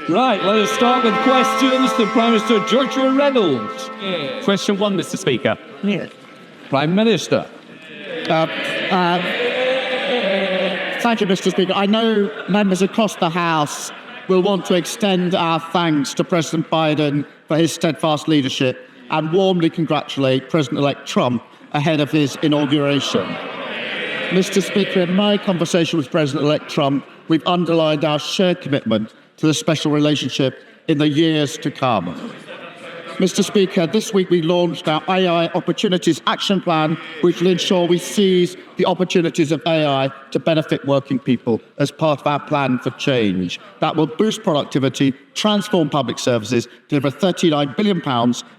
Right, let us start with questions to Prime Minister Joshua Reynolds. Question 1, Mr. Speaker. Prime Minister. Thank you, Mr. Speaker. I know members across the House will want to extend our thanks to President Biden for his steadfast leadership and warmly congratulate President-elect Trump ahead of his inauguration. Mr. Speaker, in my conversation with President-elect Trump, we've underlined our shared commitment to the special relationship in the years to come. Mr. Speaker, this week we launched our AI Opportunities Action Plan, which will ensure we seize the opportunities of AI to benefit working people as part of our plan for change. That will boost productivity, transform public services, deliver £39 billion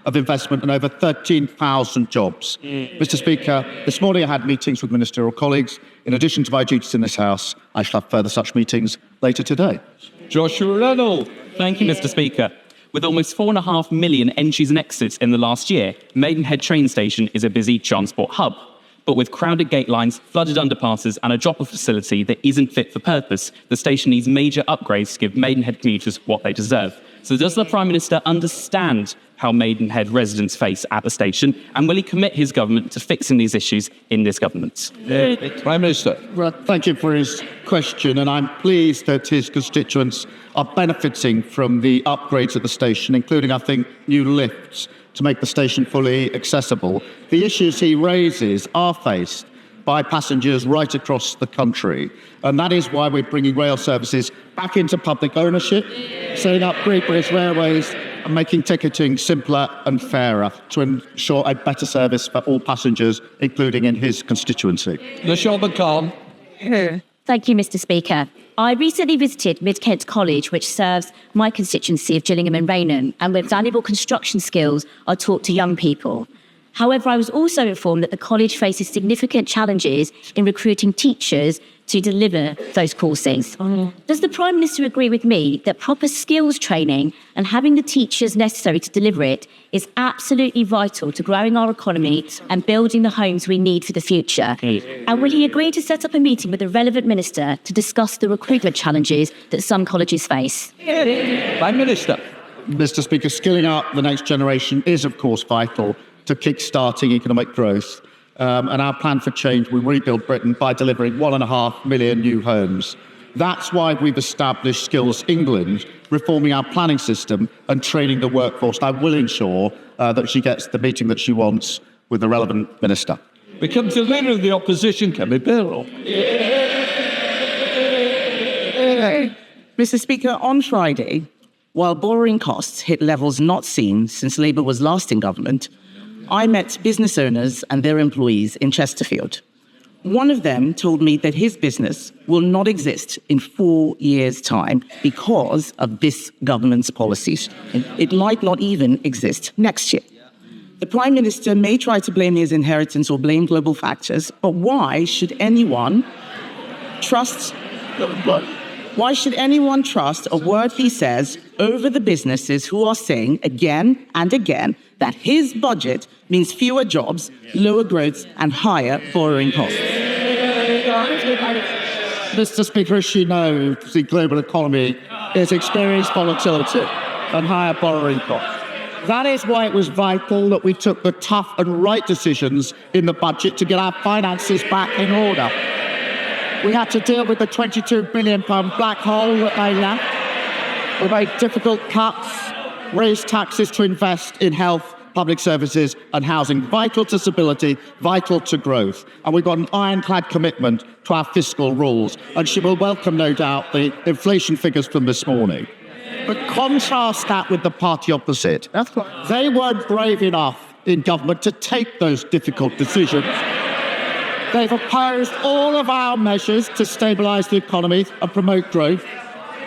of investment and over 13,000 jobs. Mr. Speaker, this morning I had meetings with ministerial colleagues. In addition to my duties in this House, I shall have further such meetings later today. Joshua Reynolds. Thank you, Mr. Speaker. With almost 4.5 million entries and exits in the last year, Maidenhead train station is a busy transport hub. But with crowded gate lines, flooded underpasses and a drop-off facility that isn't fit for purpose, the station needs major upgrades to give Maidenhead commuters what they deserve. So does the Prime Minister understand how Maidenhead residents face at the station, and will he commit his government to fixing these issues in this government? Prime Minister. Well, thank you for his question, and I'm pleased that his constituents are benefiting from the upgrades at the station, including, I think, new lifts to make the station fully accessible. The issues he raises are faced by passengers right across the country, and that is why we're bringing rail services back into public ownership, setting up Great British Railways and making ticketing simpler and fairer to ensure a better service for all passengers, including in his constituency. Nishoba Khan. Thank you, Mr. Speaker. I recently visited Mid-Kent College, which serves my constituency of Gillingham and Raynham, and where valuable construction skills are taught to young people. However, I was also informed that the college faces significant challenges in recruiting teachers to deliver those courses. Does the Prime Minister agree with me that proper skills training and having the teachers necessary to deliver it is absolutely vital to growing our economy and building the homes we need for the future? And will he agree to set up a meeting with the relevant minister to discuss the recruitment challenges that some colleges face? Prime Minister. Mr. Speaker, skilling up the next generation is, of course, vital to kick-starting economic growth. And our plan for change will rebuild Britain by delivering 1.5 million new homes. That's why we've established Skills England, reforming our planning system and training the workforce. I will ensure that she gets the meeting that she wants with the relevant minister. Becomes the leader of the opposition, Kemi Birrell. Mr. Speaker, on Friday, while borrowing costs hit levels not seen since Labour was last in government, I met business owners and their employees in Chesterfield. One of them told me that his business will not exist in 4 years' time because of this government's policies. It might not even exist next year. The Prime Minister may try to blame his inheritance or blame global factors, but why should anyone trust a word he says over the businesses who are saying again and again that his budget means fewer jobs, lower growth, and higher borrowing costs? Mr. Speaker, as you know, the global economy has experienced volatility and higher borrowing costs. That is why it was vital that we took the tough and right decisions in the budget to get our finances back in order. We had to deal with the £22 billion black hole that they left. We made difficult cuts, raised taxes to invest in health, public services and housing, vital to stability, vital to growth. And we've got an ironclad commitment to our fiscal rules. And she will welcome, no doubt, the inflation figures from this morning. But contrast that with the party opposite. They weren't brave enough in government to take those difficult decisions. They've opposed all of our measures to stabilise the economy and promote growth.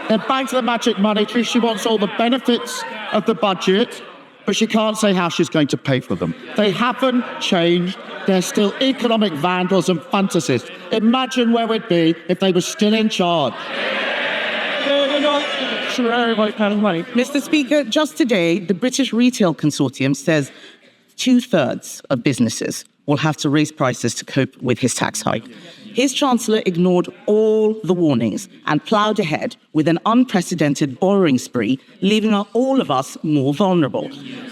They're back to the magic money tree. She wants all the benefits of the budget, but she can't say how she's going to pay for them. They haven't changed. They're still economic vandals and fantasists. Imagine where we'd be if they were still in charge. Mr. Speaker, just today, the British Retail Consortium says 2/3 of businesses will have to raise prices to cope with his tax hike. his Chancellor ignored all the warnings and ploughed ahead with an unprecedented borrowing spree, leaving all of us more vulnerable.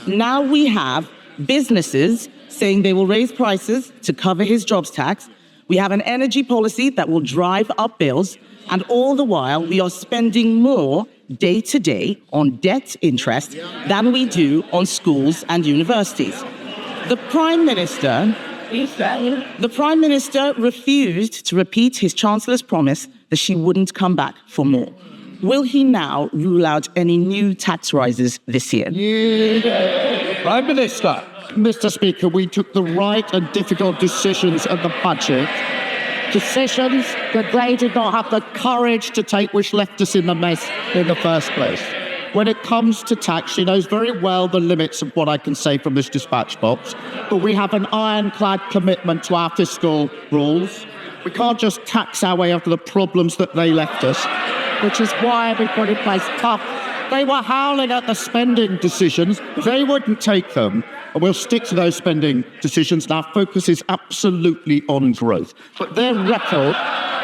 Now we have businesses saying they will raise prices to cover his jobs tax. We have an energy policy that will drive up bills, and all the while we are spending more day to day on debt interest than we do on schools and universities. The Prime Minister refused to repeat his Chancellor's promise that she wouldn't come back for more. Will he now rule out any new tax rises this year? Prime Minister. Mr. Speaker, we took the right and difficult decisions at the budget. Decisions that they did not have the courage to take, which left us in the mess in the first place. When it comes to tax, she knows very well the limits of what I can say from this dispatch box, but we have an ironclad commitment to our fiscal rules. We can't just tax our way out of the problems that they left us, which is why we put in place tough. They were howling at the spending decisions. They wouldn't take them. And we'll stick to those spending decisions. And our focus is absolutely on growth. But their record,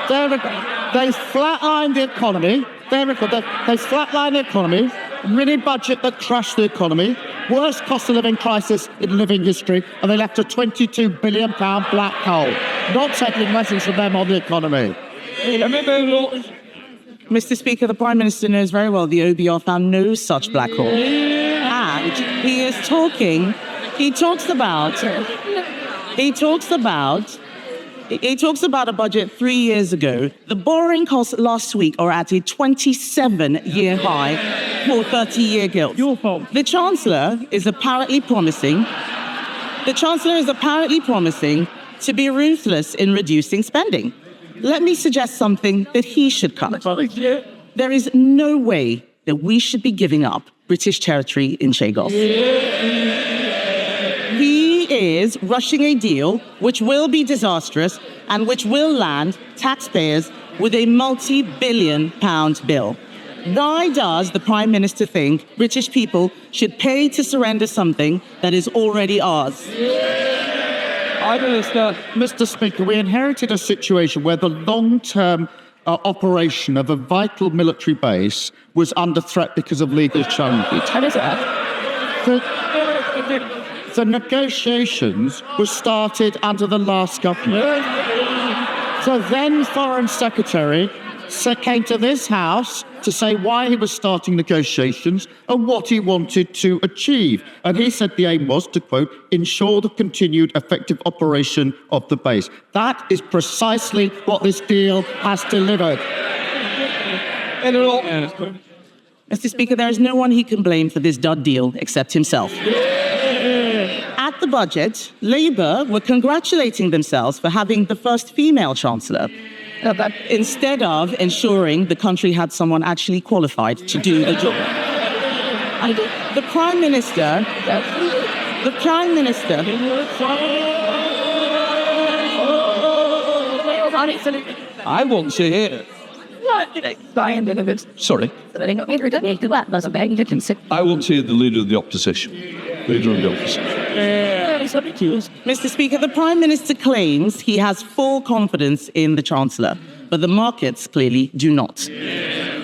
they flatlined the economy. They flatlined the economy, mini budget that crashed the economy, worst cost of living crisis in living history, and they left a £22 billion black hole. Not taking lessons from them on the economy. Mr. Speaker, the Prime Minister knows very well the OBR found no such black hole. And he talks about a budget 3 years ago. The borrowing costs last week are at a 27-year high for 30-year gilts. Your fault. The Chancellor is apparently promising to be ruthless in reducing spending. Let me suggest something that he should cut. There is no way that we should be giving up British territory in Chagos. He is rushing a deal which will be disastrous and which will land taxpayers with a multi-billion-pound bill. Why does the Prime Minister think British people should pay to surrender something that is already ours? Mr. Speaker, we inherited a situation where the long-term operation of a vital military base was under threat because of legal challenges. The negotiations were started under the last government. The then Foreign Secretary came to this House to say why he was starting negotiations and what he wanted to achieve. And he said the aim was to, quote, ensure the continued effective operation of the base. That is precisely what this deal has delivered. Mr. Speaker, there is no one he can blame for this dud deal except himself. At the budget, Labour were congratulating themselves for having the first female Chancellor, instead of ensuring the country had someone actually qualified to do the job. The Prime Minister... I want to hear. Sorry. I want to hear the Leader of the Opposition. Mr. Speaker, the Prime Minister claims he has full confidence in the Chancellor, but the markets clearly do not.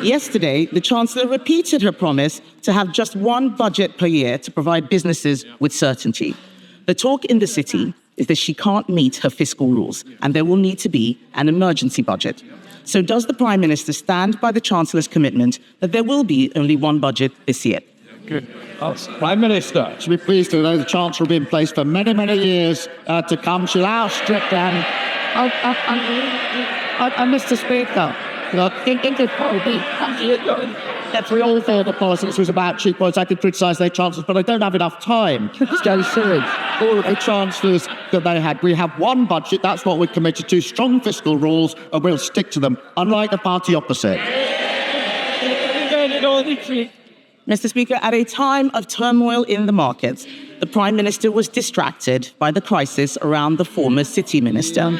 Yesterday, the Chancellor repeated her promise to have just one budget per year to provide businesses with certainty. The talk in the city is that she can't meet her fiscal rules, and there will need to be an emergency budget. So does the Prime Minister stand by the Chancellor's commitment that there will be only one budget this year? Good. Prime Minister. She'll be pleased to know the Chancellor will be in place for many, many years to come. She'll outstrip them. And Mr. Speaker, if we all thought the politics was about cheap points, I could criticise their chancellors, but I don't have enough time to go through all of the chancellors that they had. We have one budget, that's what we're committed to, strong fiscal rules, and we'll stick to them, unlike the party opposite. Mr. Speaker, at a time of turmoil in the markets, the Prime Minister was distracted by the crisis around the former City Minister.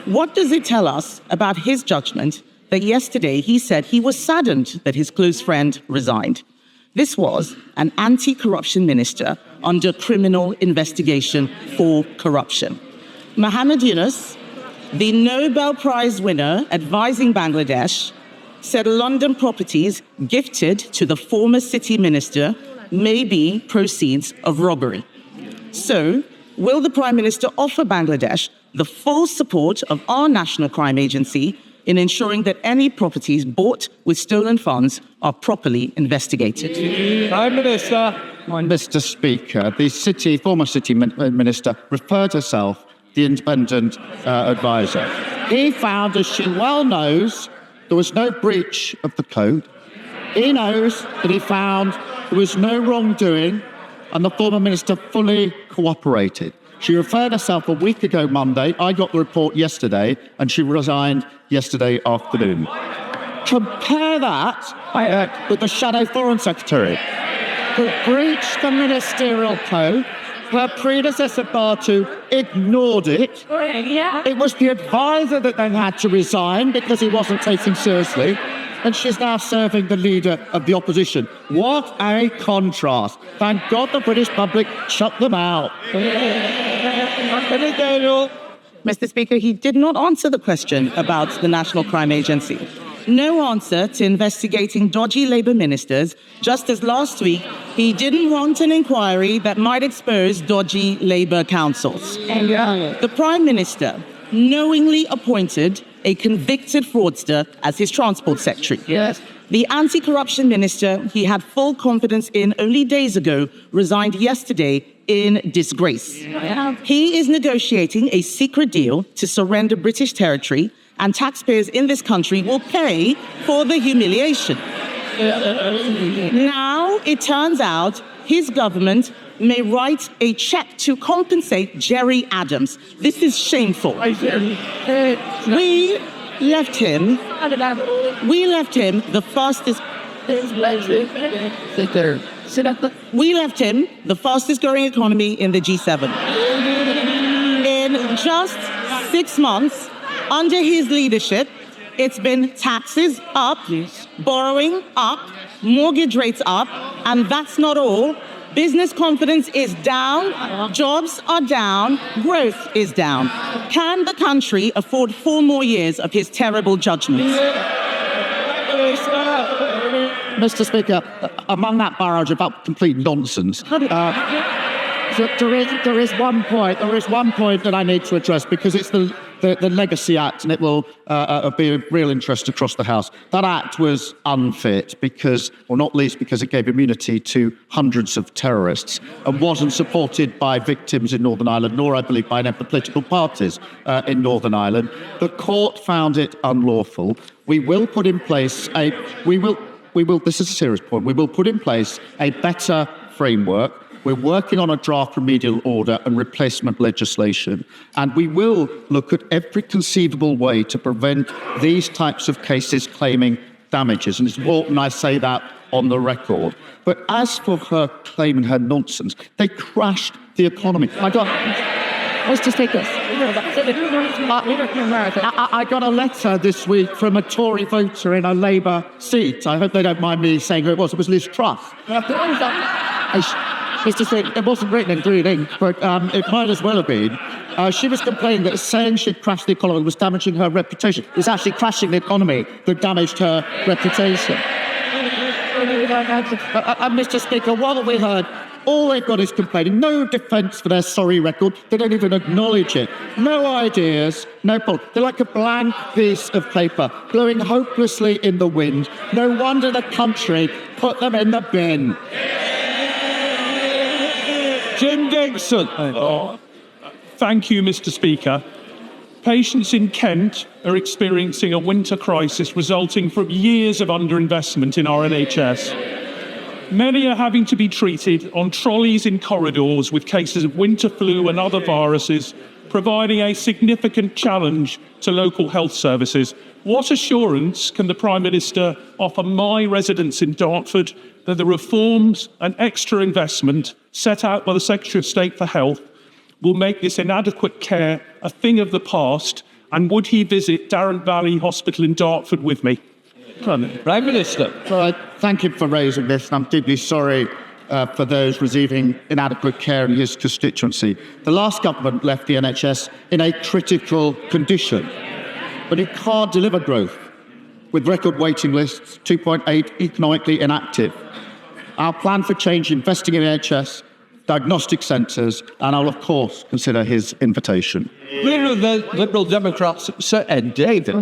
What does it tell us about his judgment that yesterday he said he was saddened that his close friend resigned? This was an anti-corruption minister under criminal investigation for corruption. Mohammed Yunus the Nobel Prize winner advising Bangladesh, said London properties gifted to the former city minister may be proceeds of robbery. So, will the Prime Minister offer Bangladesh the full support of our National Crime Agency in ensuring that any properties bought with stolen funds are properly investigated? Prime Minister. Mr. Speaker, the former city minister referred herself the independent advisor. He found, as she well knows, there was no breach of the code. He knows that he found there was no wrongdoing, and the former minister fully cooperated. She referred herself a week ago Monday. I got the report yesterday, and she resigned yesterday afternoon. Compare that with the shadow foreign secretary who breached the ministerial code. Her predecessor, Batu, ignored it. It was the advisor that then had to resign because he wasn't taken seriously. And she's now serving the leader of the opposition. What a contrast. Thank God the British public shut them out. Mr. Speaker, he did not answer the question about the National Crime Agency. No answer to investigating dodgy Labour ministers, just as last week he didn't want an inquiry that might expose dodgy Labour councils. The Prime Minister knowingly appointed a convicted fraudster as his transport secretary. Yes. The anti-corruption minister he had full confidence in only days ago resigned yesterday in disgrace. He is negotiating a secret deal to surrender British territory, and taxpayers in this country will pay for the humiliation. Now it turns out his government may write a check to compensate Jerry Adams. This is shameful. We left him the fastest. We left him the fastest growing economy in the G7. In just 6 months, under his leadership, it's been taxes up, borrowing up, mortgage rates up, and that's not all. Business confidence is down, jobs are down, growth is down. Can the country afford 4 more years of his terrible judgments? Mr. Speaker, among that barrage of complete nonsense, there is one point that I need to address, because it's the Legacy Act, and it will be of real interest across the House. That act was unfit because, or not least because, it gave immunity to hundreds of terrorists and wasn't supported by victims in Northern Ireland, nor, I believe, by any of the political parties in Northern Ireland. The court found it unlawful. We will put in place this is a serious point, we will put in place a better framework. We're working on a draft remedial order and replacement legislation, and we will look at every conceivable way to prevent these types of cases claiming damages. And it's important I say that on the record. But as for her claiming her nonsense, they crashed the economy. Mr. Speaker. I got a letter this week from a Tory voter in a Labour seat. I hope they don't mind me saying who it was. It was Liz Truss. Mr. Speaker, it wasn't written in green ink, but it might as well have been. She was complaining that saying she'd crashed the economy was damaging her reputation. It's actually crashing the economy that damaged her reputation. Mr. Speaker, what have we heard? All they've got is complaining. No defence for their sorry record. They don't even acknowledge it. No ideas, no policy. They're like a blank piece of paper, blowing hopelessly in the wind. No wonder the country put them in the bin. Jim Dixon. Thank you, Mr. Speaker. Patients in Kent are experiencing a winter crisis resulting from years of underinvestment in our NHS. Many are having to be treated on trolleys in corridors with cases of winter flu and other viruses, providing a significant challenge to local health services. What assurance can the Prime Minister offer my residents in Dartford that the reforms and extra investment set out by the Secretary of State for Health will make this inadequate care a thing of the past? And would he visit Darren Valley Hospital in Dartford with me? Prime Minister. Well, I thank him for raising this, and I'm deeply sorry for those receiving inadequate care in his constituency. The last government left the NHS in a critical condition, but it can't deliver growth with record waiting lists, 2.8 economically inactive. Our plan for change, investing in NHS, diagnostic centres, and I'll of course consider his invitation. Leader of the Liberal Democrats, Sir Ed Davey.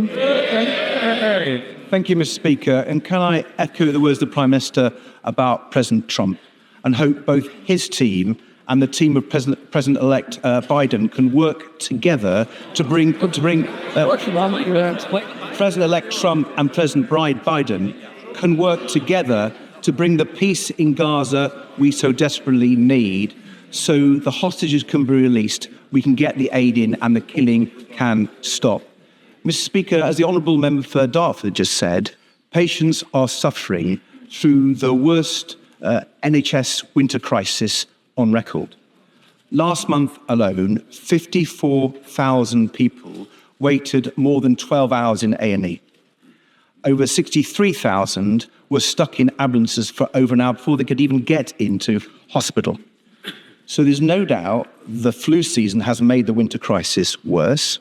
Thank you, Mr. Speaker. And can I echo the words of the Prime Minister about President Trump and hope both his team and the team of President-elect Biden can work together to bring President-elect Trump and President Biden can work together to bring the peace in Gaza we so desperately need, so the hostages can be released, we can get the aid in, and the killing can stop. Mr. Speaker, as the Honourable Member for Dartford just said, patients are suffering through the worst NHS winter crisis on record. Last month alone, 54,000 people waited more than 12 hours in A&E. Over 63,000 were stuck in ambulances for over an hour before they could even get into hospital. So there's no doubt the flu season has made the winter crisis worse.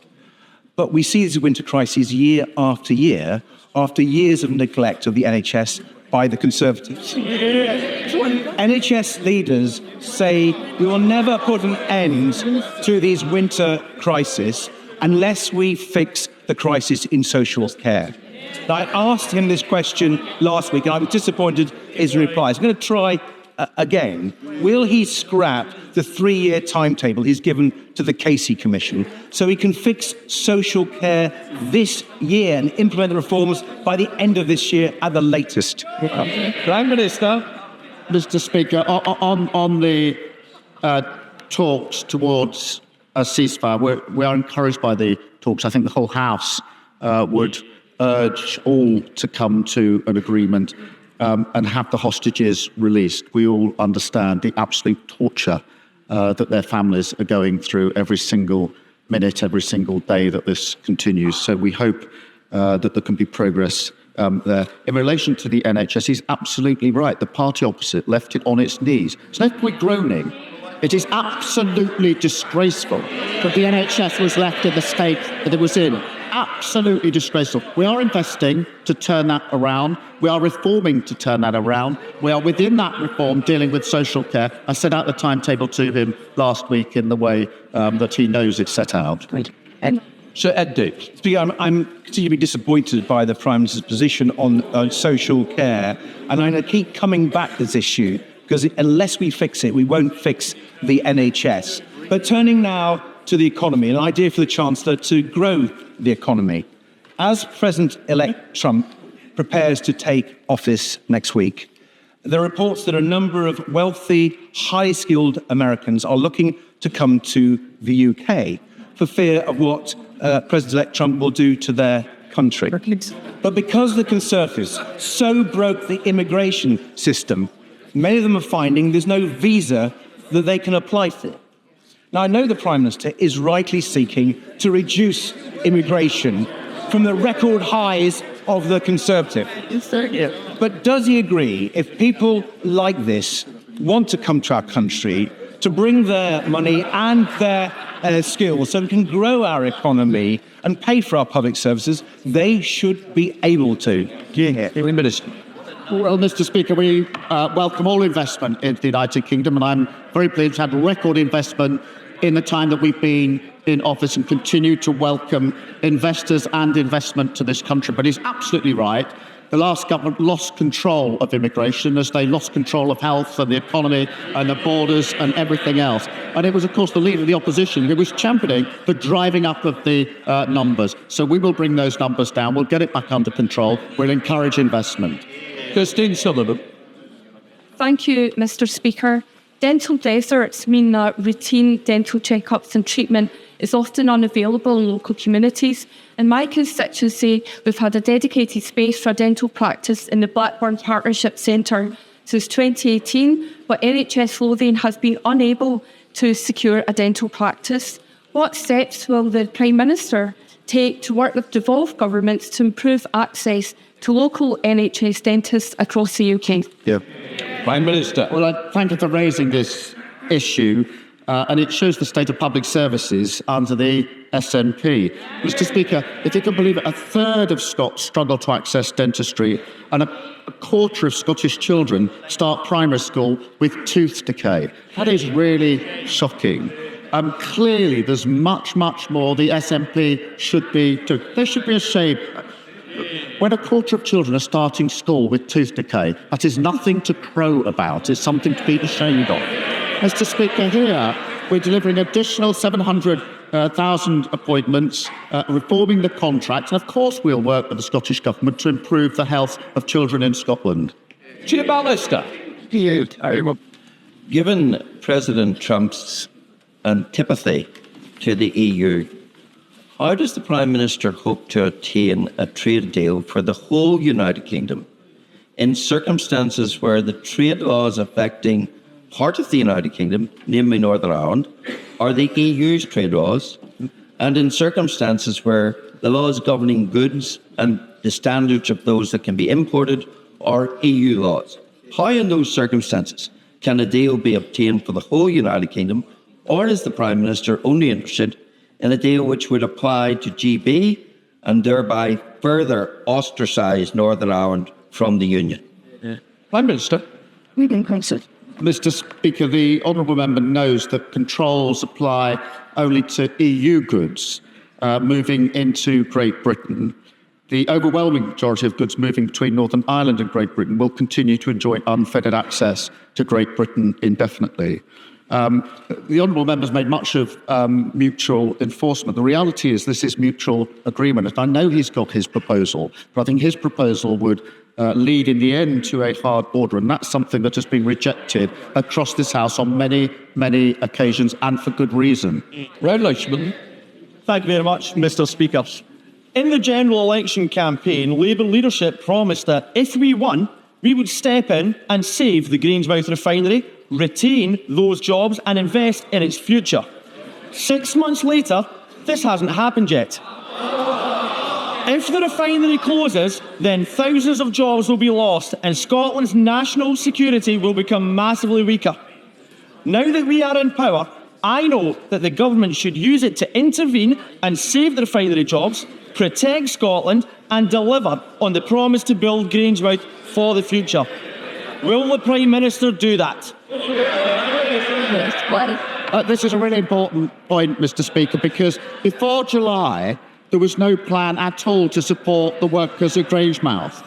But we see these winter crises year after year of neglect of the NHS by the Conservatives. NHS leaders say we will never put an end to these winter crises unless we fix the crisis in social care. Now, I asked him this question last week, and I was disappointed in his replies. I'm going to try again. Will he scrap the 3-year timetable he's given to the Casey Commission so he can fix social care this year and implement the reforms by the end of this year at the latest? Prime Minister. Mr. Speaker, on the talks towards a ceasefire, we are encouraged by the talks. I think the whole House would urge all to come to an agreement and have the hostages released. We all understand the absolute torture that their families are going through every single minute, every single day that this continues. So we hope that there can be progress there. In relation to the NHS, he's absolutely right. The party opposite left it on its knees. So no point groaning. It is absolutely disgraceful that the NHS was left in the state that it was in. Absolutely disgraceful. We are investing to turn that around. We are reforming to turn that around. We are within that reform dealing with social care. I set out the timetable to him last week in the way that he knows it's set out. Sir Ed Davey. Speaker, I'm continually disappointed by the Prime Minister's position on social care, and I'm going to keep coming back to this issue because unless we fix it, we won't fix the NHS. But turning now to the economy, an idea for the Chancellor to grow the economy. As President-elect Trump prepares to take office next week, there are reports that a number of wealthy, high-skilled Americans are looking to come to the UK for fear of what President-elect Trump will do to their country. But because the Conservatives so broke the immigration system, many of them are finding there's no visa that they can apply for. Now, I know the Prime Minister is rightly seeking to reduce immigration from the record highs of the Conservative. But does he agree if people like this want to come to our country to bring their money and their skills so we can grow our economy and pay for our public services, they should be able to? Well, Mr. Speaker, we welcome all investment in the United Kingdom, and I'm very pleased to have record investment in the time that we've been in office and continue to welcome investors and investment to this country. But he's absolutely right. The last government lost control of immigration as they lost control of health and the economy and the borders and everything else. And it was, of course, the leader of the opposition who was championing the driving up of the numbers. So we will bring those numbers down. We'll get it back under control. We'll encourage investment. Christine Sullivan. Thank you, Mr. Speaker. Dental deserts mean that routine dental checkups and treatment is often unavailable in local communities. In my constituency, we've had a dedicated space for a dental practice in the Blackburn Partnership Centre since 2018, but NHS Lothian has been unable to secure a dental practice. What steps will the Prime Minister take to work with devolved governments to improve access to local NHS dentists across the UK? Prime Minister. Well, I thank you for raising this issue, and it shows the state of public services under the SNP. Mr. Speaker, if you can believe it, a third of Scots struggle to access dentistry, and a quarter of Scottish children start primary school with tooth decay. That is really shocking. Clearly, there's much, much more the SNP should be doing. They should be ashamed. When a quarter of children are starting school with tooth decay, that is nothing to crow about. It's something to be ashamed of. Mr. Speaker, here we're delivering additional 700,000 appointments, reforming the contract, and of course we'll work with the Scottish Government to improve the health of children in Scotland. Chair Ballister. Given President Trump's antipathy to the EU, how does the Prime Minister hope to attain a trade deal for the whole United Kingdom in circumstances where the trade laws affecting part of the United Kingdom, namely Northern Ireland, are the EU's trade laws, and in circumstances where the laws governing goods and the standards of those that can be imported are EU laws? How in those circumstances can a deal be obtained for the whole United Kingdom, or is the Prime Minister only interested in a deal which would apply to GB and thereby further ostracise Northern Ireland from the Union? Prime Minister. Mr. Speaker, the honourable member knows that controls apply only to EU goods moving into Great Britain. The overwhelming majority of goods moving between Northern Ireland and Great Britain will continue to enjoy unfettered access to Great Britain indefinitely. The honourable member's made much of mutual enforcement. The reality is this is mutual agreement. And I know he's got his proposal, but I think his proposal would lead in the end to a hard border, and that's something that has been rejected across this House on many, many occasions, and for good reason. Red Leishman. Thank you very much, Mr. Speaker. In the general election campaign, Labour leadership promised that if we won, we would step in and save the Grangemouth refinery, retain those jobs and invest in its future. 6 months later, this hasn't happened yet. If the refinery closes, then thousands of jobs will be lost and Scotland's national security will become massively weaker. Now that we are in power, I know that the government should use it to intervene and save the refinery jobs, protect Scotland and deliver on the promise to build Grangemouth for the future. Will the Prime Minister do that? This is a really important point, Mr. Speaker, because before July, there was no plan at all to support the workers at Grangemouth.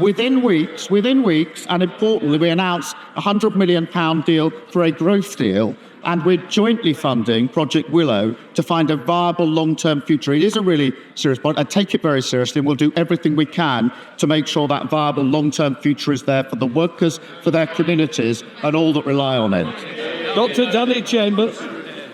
Within weeks, and importantly, we announced a £100 million deal for a growth deal, and we're jointly funding Project Willow to find a viable long-term future. It is a really serious point. I take it very seriously, and we'll do everything we can to make sure that viable long-term future is there for the workers, for their communities, and all that rely on it. Dr. Danny Chambers.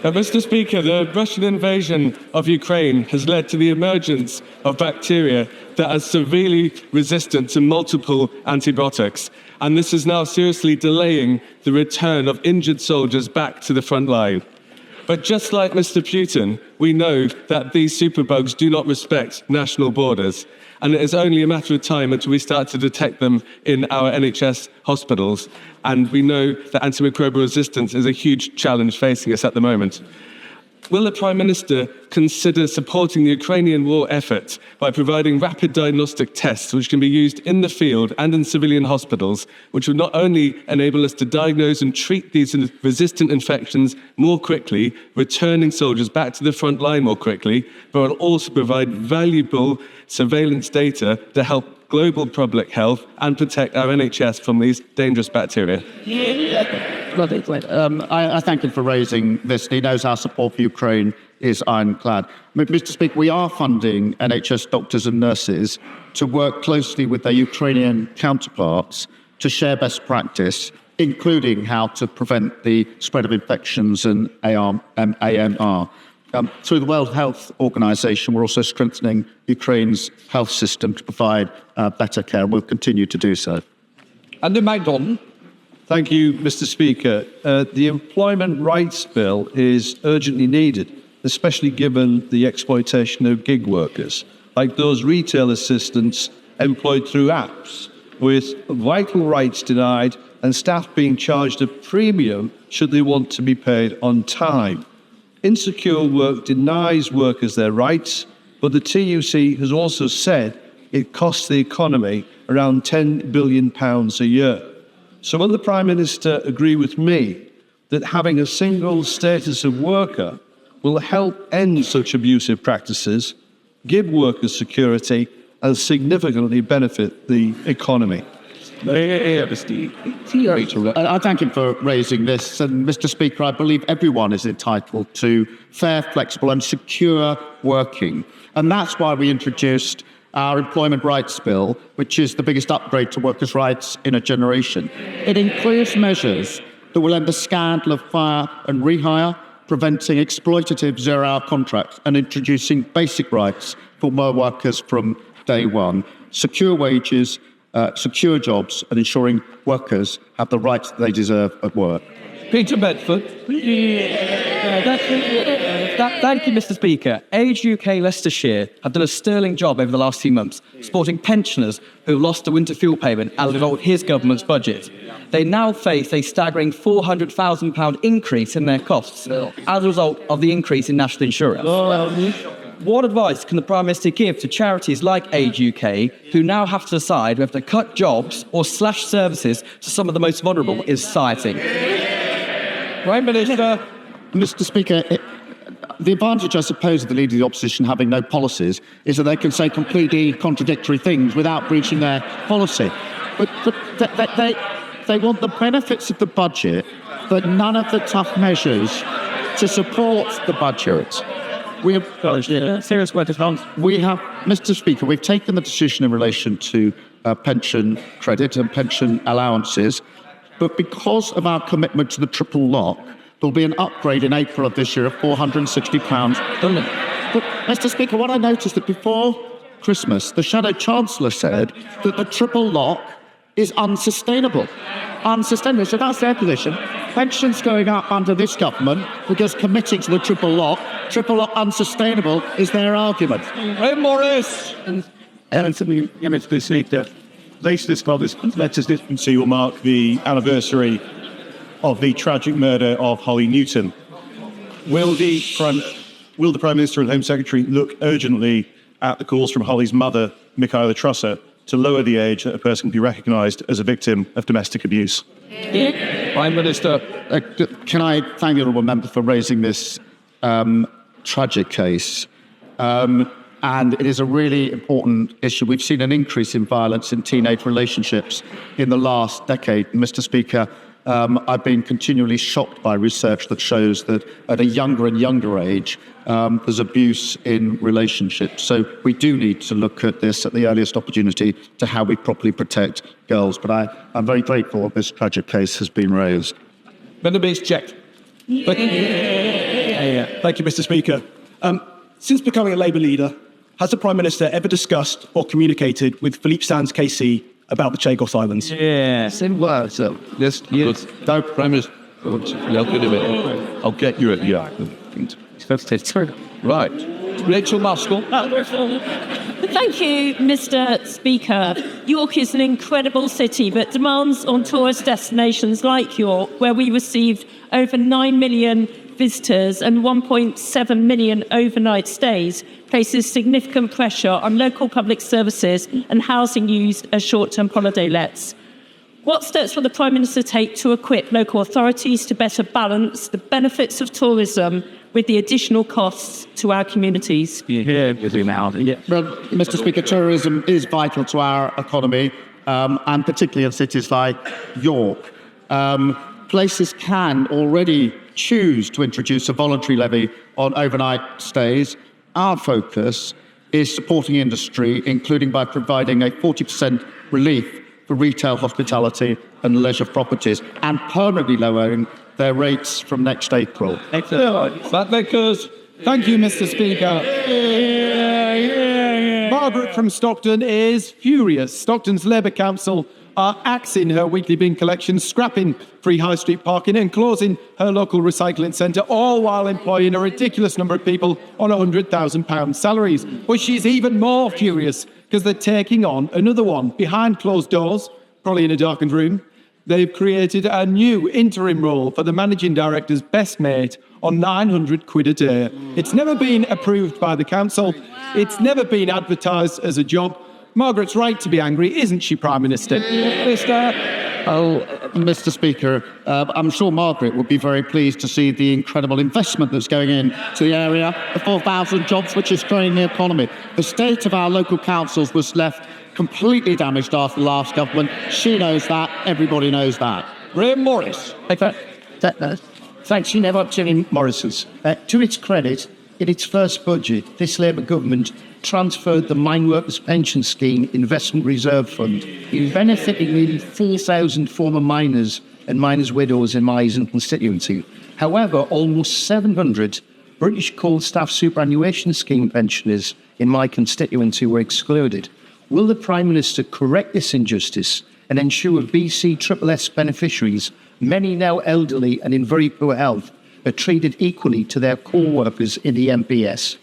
Mr. Speaker, the Russian invasion of Ukraine has led to the emergence of bacteria that are severely resistant to multiple antibiotics. And this is now seriously delaying the return of injured soldiers back to the front line. But just like Mr. Putin, we know that these superbugs do not respect national borders. And it is only a matter of time until we start to detect them in our NHS hospitals. And we know that antimicrobial resistance is a huge challenge facing us at the moment. Will the Prime Minister consider supporting the Ukrainian war effort by providing rapid diagnostic tests which can be used in the field and in civilian hospitals, which will not only enable us to diagnose and treat these resistant infections more quickly, returning soldiers back to the front line more quickly, but will also provide valuable surveillance data to help global public health and protect our NHS from these dangerous bacteria? I thank him for raising this. He knows our support for Ukraine is ironclad. Mr. Speaker, we are funding NHS doctors and nurses to work closely with their Ukrainian counterparts to share best practice, including how to prevent the spread of infections and AMR. Through the World Health Organization, we're also strengthening Ukraine's health system to provide better care, and we'll continue to do so. Andy MacDonald. Thank you, Mr. Speaker. The Employment Rights Bill is urgently needed, especially given the exploitation of gig workers, like those retail assistants employed through apps. with vital rights denied and staff being charged a premium should they want to be paid on time. Insecure work denies workers their rights, but the TUC has also said it costs the economy around £10 billion a year. So will the Prime Minister agree with me that having a single status of worker will help end such abusive practices, give workers security, and significantly benefit the economy? I thank him for raising this. And Mr. Speaker, I believe everyone is entitled to fair, flexible and secure working. And that's why we introduced our Employment Rights Bill, which is the biggest upgrade to workers' rights in a generation. It includes measures that will end the scandal of fire and rehire, preventing exploitative zero-hour contracts and introducing basic rights for more workers from day one, secure wages, secure jobs, and ensuring workers have the rights that they deserve at work. Peter Bedford. Thank you, Mr. Speaker. Age UK Leicestershire have done a sterling job over the last few months, supporting pensioners who have lost a winter fuel payment as a result of his government's budget. They now face a staggering £400,000 increase in their costs as a result of the increase in national insurance. What advice can the Prime Minister give to charities like Age UK, who now have to decide whether to cut jobs or slash services to some of the most vulnerable in society? Prime Minister. Mr. Speaker, the advantage, I suppose, of the Leader of the Opposition having no policies is that they can say completely contradictory things without breaching their policy. But they want the benefits of the budget, but none of the tough measures to support the budget. We have, Mr. Speaker, we've taken the decision in relation to pension credit and pension allowances, but because of our commitment to the triple lock, there'll be an upgrade in April of this year of £460. But, Mr. Speaker, what I noticed that before Christmas, the Shadow Chancellor said that the triple lock is unsustainable. Unsustainable. So that's their position. Pensions going up under this government because committing to the triple lock unsustainable is their argument. Ray Morris. Anthony, Mr. Speaker, later this month, Letters Dispensary will mark the anniversary of the tragic murder of Holly Newton. Will the Prime Minister and Home Secretary look urgently at the calls from Holly's mother, Michaela Trusser, to lower the age that a person can be recognised as a victim of domestic abuse? Prime Minister. Can I thank the honourable member for raising this tragic case? And it is a really important issue. We've seen an increase in violence in teenage relationships in the last decade. Mr. Speaker, I've been continually shocked by research that shows that at a younger and younger age, there's abuse in relationships. So we do need to look at this at the earliest opportunity to how we properly protect girls. But I'm very grateful that this tragic case has been raised. Benderby's checked. Thank you, Mr. Speaker. Since becoming a Labour leader, has the Prime Minister ever discussed or communicated with Philippe Sands KC about the Chagos Islands? Yes. Yes. No, Prime Minister. I'll get you at Right. Rachel Muskell. Thank you, Mr. Speaker. York is an incredible city, but demands on tourist destinations like York, where we received over 9 million visitors and 1.7 million overnight stays, places significant pressure on local public services and housing used as short-term holiday lets. What steps will the Prime Minister take to equip local authorities to better balance the benefits of tourism with the additional costs to our communities? Well, Mr. Speaker, tourism is vital to our economy, and particularly in cities like York. Places can already choose to introduce a voluntary levy on overnight stays. Our focus is supporting industry, including by providing a 40% relief for retail, hospitality and leisure properties, and permanently lowering their rates from next April. Flatmakers. Thank you, Mr. Speaker. Margaret from Stockton is furious. Stockton's Labour Council are axing her weekly bin collection, scrapping free high street parking and closing her local recycling centre, all while employing a ridiculous number of people on £100,000 salaries. But she's even more furious because they're taking on another one behind closed doors, probably in a darkened room. They've created a new interim role for the managing director's best mate on 900 quid a day. It's never been approved by the council. It's never been advertised as a job. Margaret's right to be angry, isn't she, Prime Minister? Mr. Speaker, I'm sure Margaret would be very pleased to see the incredible investment that's going into the area, the 4,000 jobs which is growing the economy. The state of our local councils was left completely damaged after the last government. She knows that. Everybody knows that. Graham Morris. Thanks, you never Jimmy Morrison's. To its credit, in its first budget, this Labour government transferred the Mine Workers Pension Scheme Investment Reserve Fund, benefiting nearly 4,000 former miners and miners' widows in my Eastern constituency. However, almost 700 British Coal Staff Superannuation Scheme pensioners in my constituency were excluded. Will the Prime Minister correct this injustice and ensure BC beneficiaries, many now elderly and in very poor health, are treated equally to their co-workers in the MPS?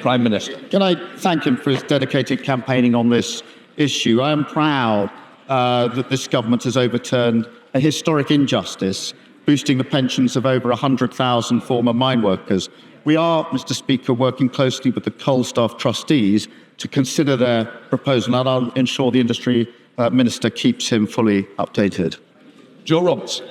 Prime Minister. Can I thank him for his dedicated campaigning on this issue? I am proud that this government has overturned a historic injustice, boosting the pensions of over 100,000 former mine workers. We are, Mr. Speaker, working closely with the coal staff trustees to consider their proposal, and I'll ensure the Industry Minister keeps him fully updated. Joe Roberts.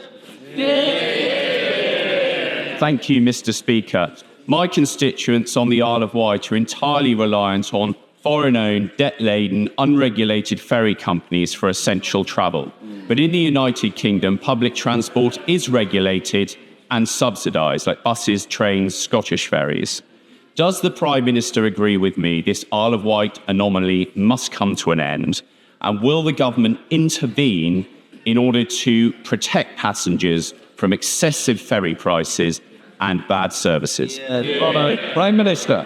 Thank you, Mr. Speaker. My constituents on the Isle of Wight are entirely reliant on foreign-owned, debt-laden, unregulated ferry companies for essential travel. But in the United Kingdom, public transport is regulated and subsidised, like buses, trains, Scottish ferries. Does the Prime Minister agree with me this Isle of Wight anomaly must come to an end? And will the government intervene in order to protect passengers from excessive ferry prices and bad services? Prime Minister.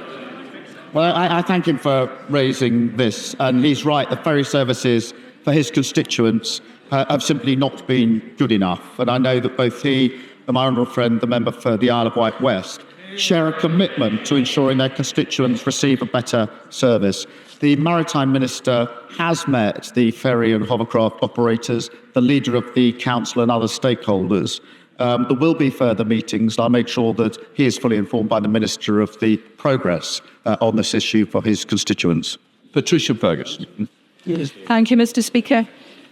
Well, I thank him for raising this, and he's right. The ferry services for his constituents have simply not been good enough. And I know that both he and my honourable friend, the member for the Isle of Wight West, share a commitment to ensuring their constituents receive a better service. The Maritime Minister has met the ferry and hovercraft operators, the leader of the council and other stakeholders. There will be further meetings, and I'll make sure that he is fully informed by the Minister of the progress on this issue for his constituents. Patricia Ferguson. Thank you, Mr. Speaker.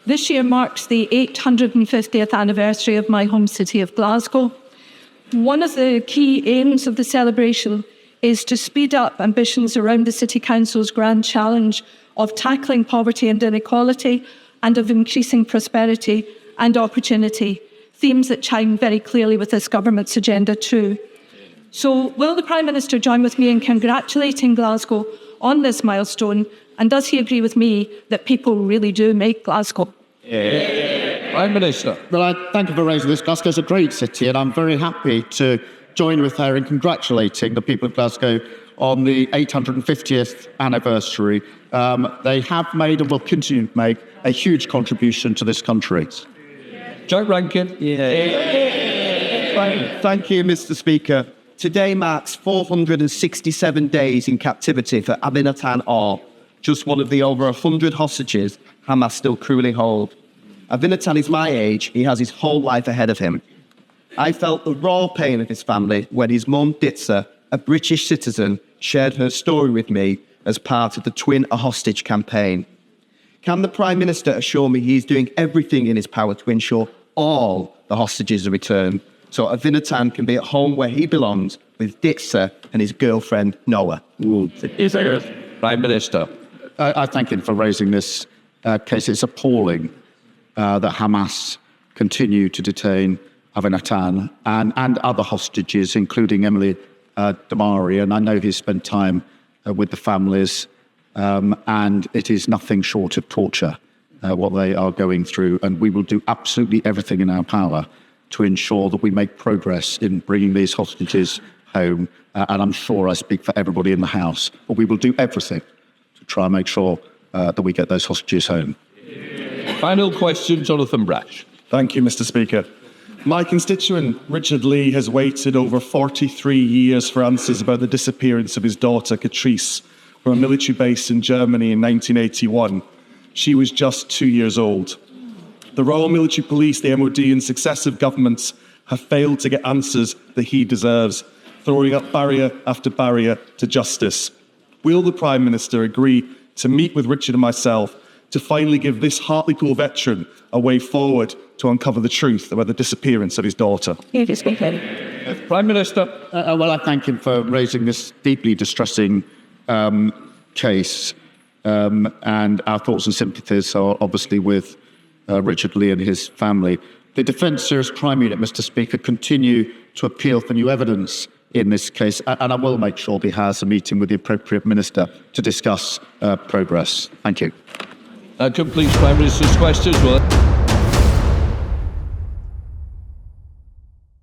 This year marks the 850th anniversary of my home city of Glasgow. One of the key aims of the celebration is to speed up ambitions around the City Council's grand challenge of tackling poverty and inequality and of increasing prosperity and opportunity, themes that chime very clearly with this government's agenda too. So will the Prime Minister join with me in congratulating Glasgow on this milestone, and does he agree with me that people really do make Glasgow? Prime Minister. Well, I thank you for raising this. Glasgow's a great city, and I'm very happy to join with her in congratulating the people of Glasgow on the 850th anniversary. They have made and will continue to make a huge contribution to this country. Jack Rankin. Thank you, Mr. Speaker. Today marks 467 days in captivity for Aminatan R, just one of the over 100 hostages Hamas still cruelly hold. Aminatan is my age. He has his whole life ahead of him. I felt the raw pain of his family when his mum, Ditsa, a British citizen, shared her story with me as part of the Twin a Hostage campaign. Can the Prime Minister assure me he's doing everything in his power to ensure all the hostages are returned, so Aminatan can be at home where he belongs with Ditsa and his girlfriend, Noah? Prime Minister. I thank him for raising this case. It's appalling that Hamas continue to detain Aminatan and other hostages, including Emily Damari. And I know he's spent time with the families, and it is nothing short of torture, what they are going through. And we will do absolutely everything in our power to ensure that we make progress in bringing these hostages home. And I'm sure I speak for everybody in the House, but we will do everything to try and make sure that we get those hostages home. Final question, Jonathan Brash. Thank you, Mr. Speaker. My constituent, Richard Lee, has waited over 43 years for answers about the disappearance of his daughter, Catrice, from a military base in Germany in 1981. She was just 2 years old. The Royal Military Police, the MOD, and successive governments have failed to get answers that he deserves, throwing up barrier after barrier to justice. Will the Prime Minister agree to meet with Richard and myself to finally give this Hartlepool veteran a way forward to uncover the truth about the disappearance of his daughter? Prime Minister. Well, I thank him for raising this deeply distressing case. And our thoughts and sympathies are obviously with Richard Lee and his family. The Defence Serious Crime Unit, Mr. Speaker, continue to appeal for new evidence in this case, and I will make sure he has a meeting with the appropriate minister to discuss progress. Thank you. That completes Prime Minister's questions.